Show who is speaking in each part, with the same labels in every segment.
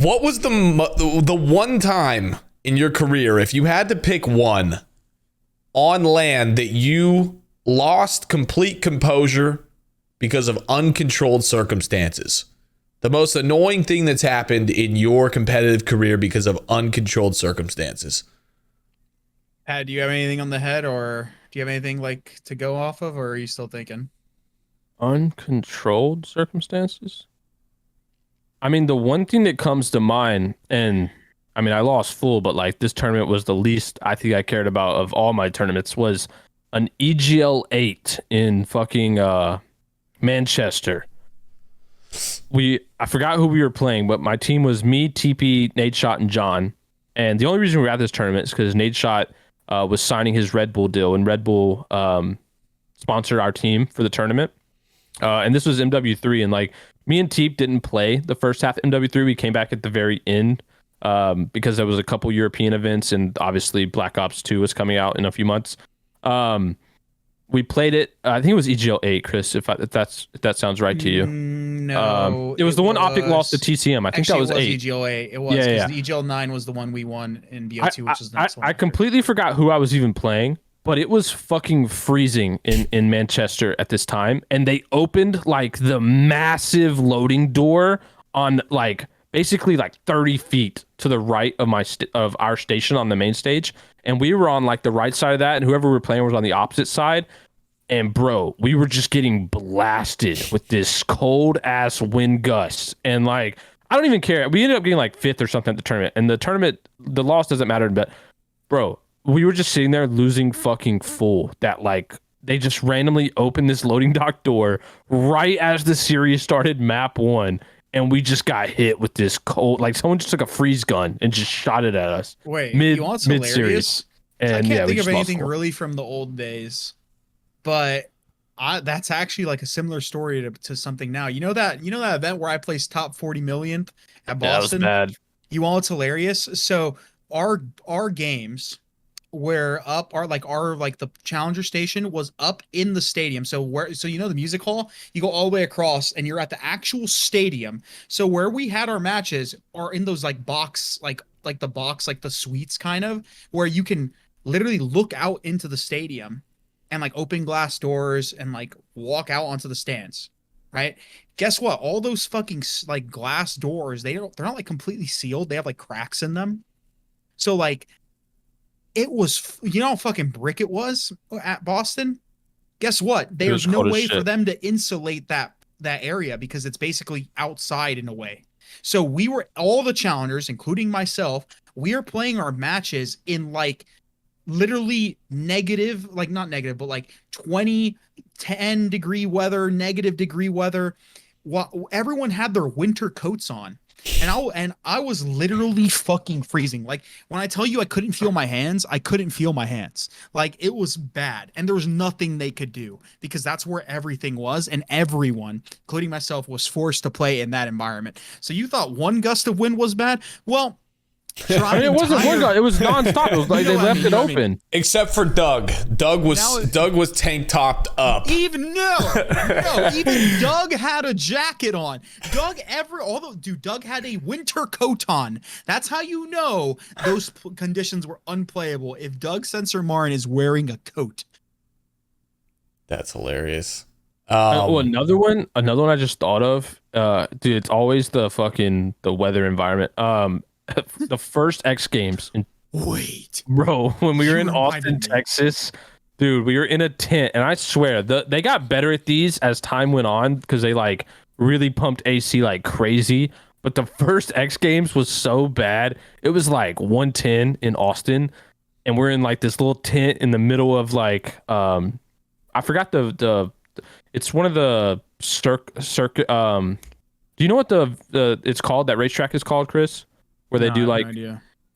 Speaker 1: What was the one time in your career, if you had to pick one on LAN, that you lost complete composure because of uncontrolled circumstances? The most annoying thing that's happened in your competitive career because of uncontrolled circumstances.
Speaker 2: Pat, do you have anything on the head, or do you have anything like to go off of, or are you still thinking?
Speaker 3: Uncontrolled circumstances? I mean, the one thing that comes to mind, and I mean, I lost full, but like this tournament was the least I think I cared about of all my tournaments, was an EGL 8 in fucking Manchester. I forgot who we were playing, but my team was me, TP, Nadeshot, and John. And the only reason we were at this tournament is because Nadeshot was signing his Red Bull deal, and Red Bull sponsored our team for the tournament. And this was MW3, and like me and Teep didn't play the first half of MW3. We came back at the very end because there was a couple European events, and obviously Black Ops 2 was coming out in a few months. We played it. I think it was EGL 8, Chris. If that sounds right to you.
Speaker 2: No,
Speaker 3: it was the one OpTic lost to TCM. I think that was 8.
Speaker 2: EGL 8. It was. Yeah. The EGL 9 was the one we won in BO2, which is the next one.
Speaker 3: I completely forgot who I was even playing, but it was fucking freezing in Manchester at this time, and they opened like the massive loading door on like basically like 30 feet to the right of our station on the main stage, and we were on like the right side of that, and whoever we were playing was on the opposite side. And bro, we were just getting blasted with this cold ass wind gusts, and like I don't even care. We ended up getting like 5th or something at the tournament, and the loss doesn't matter, but bro, we were just sitting there losing fucking full. That like they just randomly opened this loading dock door right as the series started, map 1. And we just got hit with this cold, like someone just took a freeze gun and just shot it at us.
Speaker 2: Wait, you want some hilarious?
Speaker 3: And
Speaker 2: I can't think of anything really from the old days, but that's actually like a similar story to something now. You know that event where I placed top 40 millionth at Boston?
Speaker 3: Yeah, that was bad.
Speaker 2: You want what's hilarious? So our games were up, our the challenger station was up in the stadium. So the music hall, you go all the way across and you're at the actual stadium. So where we had our matches are in those like box, like the box, like the suites kind of, where you can literally look out into the stadium and like open glass doors and like walk out onto the stands. Right? Guess what? All those fucking like glass doors, they're not like completely sealed. They have like cracks in them. So like, it was, you know how fucking brick it was at Boston? Guess what? There's no way for them to insulate that area because it's basically outside in a way. So we were, all the challengers, including myself, we are playing our matches in like literally negative, like not negative, but like 20, 10 degree weather, negative degree weather. Everyone had their winter coats on. And I was literally fucking freezing. Like when I tell you I couldn't feel my hands, I couldn't feel my hands. Like it was bad. And there was nothing they could do because that's where everything was. And everyone, including myself, was forced to play in that environment. So you thought one gust of wind was bad? Well,
Speaker 3: I mean, it wasn't one guy. It was nonstop. It was like they left it open.
Speaker 1: Except for Doug. Doug was tank topped up.
Speaker 2: Even Doug had a jacket on. Doug had a winter coat on. That's how you know those conditions were unplayable. If Doug Sensor Marin is wearing a coat. That's
Speaker 1: hilarious.
Speaker 3: Another one I just thought of. Dude, it's always the weather environment. The first X Games. Bro, when we were in Austin, Texas, dude, we were in a tent, and I swear they got better at these as time went on because they like really pumped AC like crazy. But the first X Games was so bad. It was like 110 in Austin, and we're in like this little tent in the middle of like I forgot the it's one of the circuit. Do you know what the it's called? That racetrack is called, Chris? Where they do like,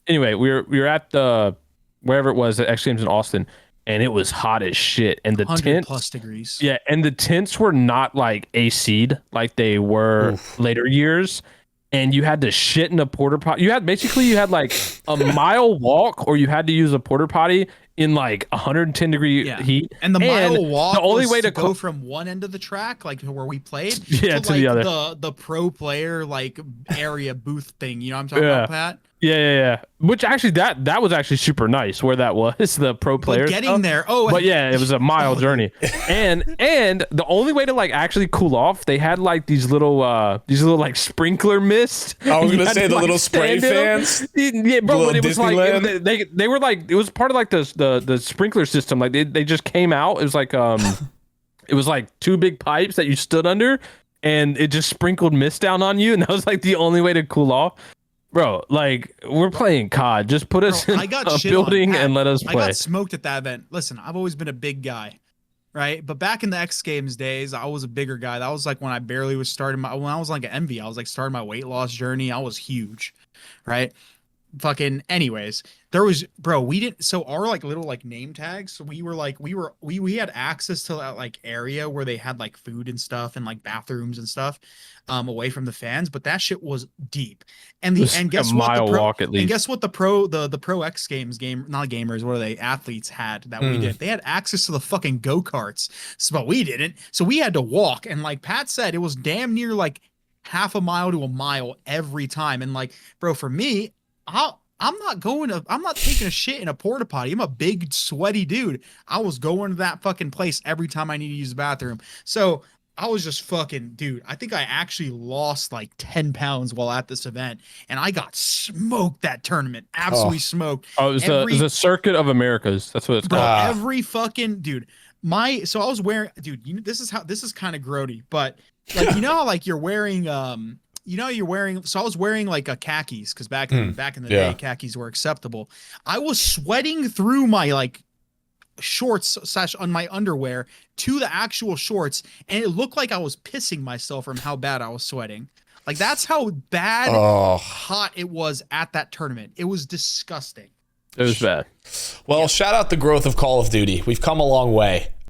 Speaker 3: anyway, we were at the wherever it was at X Games in Austin, and it was hot as shit. And the tents,
Speaker 2: plus degrees.
Speaker 3: Yeah, and the tents were not like AC'd like they were later years. And you had to shit in a porta potty. You had like a mile walk, or you had to use a porta potty in like 110-degree
Speaker 2: Yeah.
Speaker 3: heat.
Speaker 2: And the mile walk,
Speaker 3: the only
Speaker 2: was
Speaker 3: way to
Speaker 2: go from one end of the track, like where we played,
Speaker 3: to
Speaker 2: like
Speaker 3: the other.
Speaker 2: the pro player like area booth thing. You know what I'm talking about, Pat?
Speaker 3: Yeah. Which actually that was actually super nice where that was the pro player.
Speaker 2: But getting there,
Speaker 3: but yeah, it was a mile journey. And the only way to like actually cool off, they had like these little like sprinkler mist.
Speaker 1: I was gonna say the little spray fans.
Speaker 3: Yeah, bro. But it was
Speaker 1: Disneyland.
Speaker 3: like they were like, it was part of like the sprinkler system. Like they just came out. It was like it was like two big pipes that you stood under, and it just sprinkled mist down on you, and that was like the only way to cool off. Bro, like we're playing COD. Just put us in a building and let us play.
Speaker 2: I got smoked at that event. Listen, I've always been a big guy, right? But back in the X Games days, I was a bigger guy. That was like when I barely was starting when I was like an Envy. I was like starting my weight loss journey. I was huge, right? Fucking anyways, there was, bro, we didn't, so our like little like name tags, so we had access to that like area where they had like food and stuff and like bathrooms and stuff away from the fans, but that shit was deep. And guess what, the pro X Games not gamers, what are they, athletes had that we did, they had access to the fucking go-karts, but we didn't, so we had to walk. And like Pat said, it was damn near like half a mile to a mile every time. And like, bro, for me, I'm not taking a shit in a porta potty. I'm a big sweaty dude. I was going to that fucking place every time I need to use the bathroom. So I was just fucking, dude, I think I actually lost like 10 pounds while at this event, and I got smoked that tournament. Absolutely smoked.
Speaker 3: Oh, it was a Circuit of Americas. That's what it's called.
Speaker 2: Every fucking dude. So I was wearing, dude, this is kind of grody, but like, you know how like you're wearing so I was wearing like a khakis, because back in the day khakis were acceptable. I was sweating through my like shorts / on my underwear to the actual shorts, and it looked like I was pissing myself from how bad I was sweating. Like that's how bad hot it was at that tournament. It was disgusting.
Speaker 3: It was bad.
Speaker 1: Well, shout out the growth of Call of Duty. We've come a long way.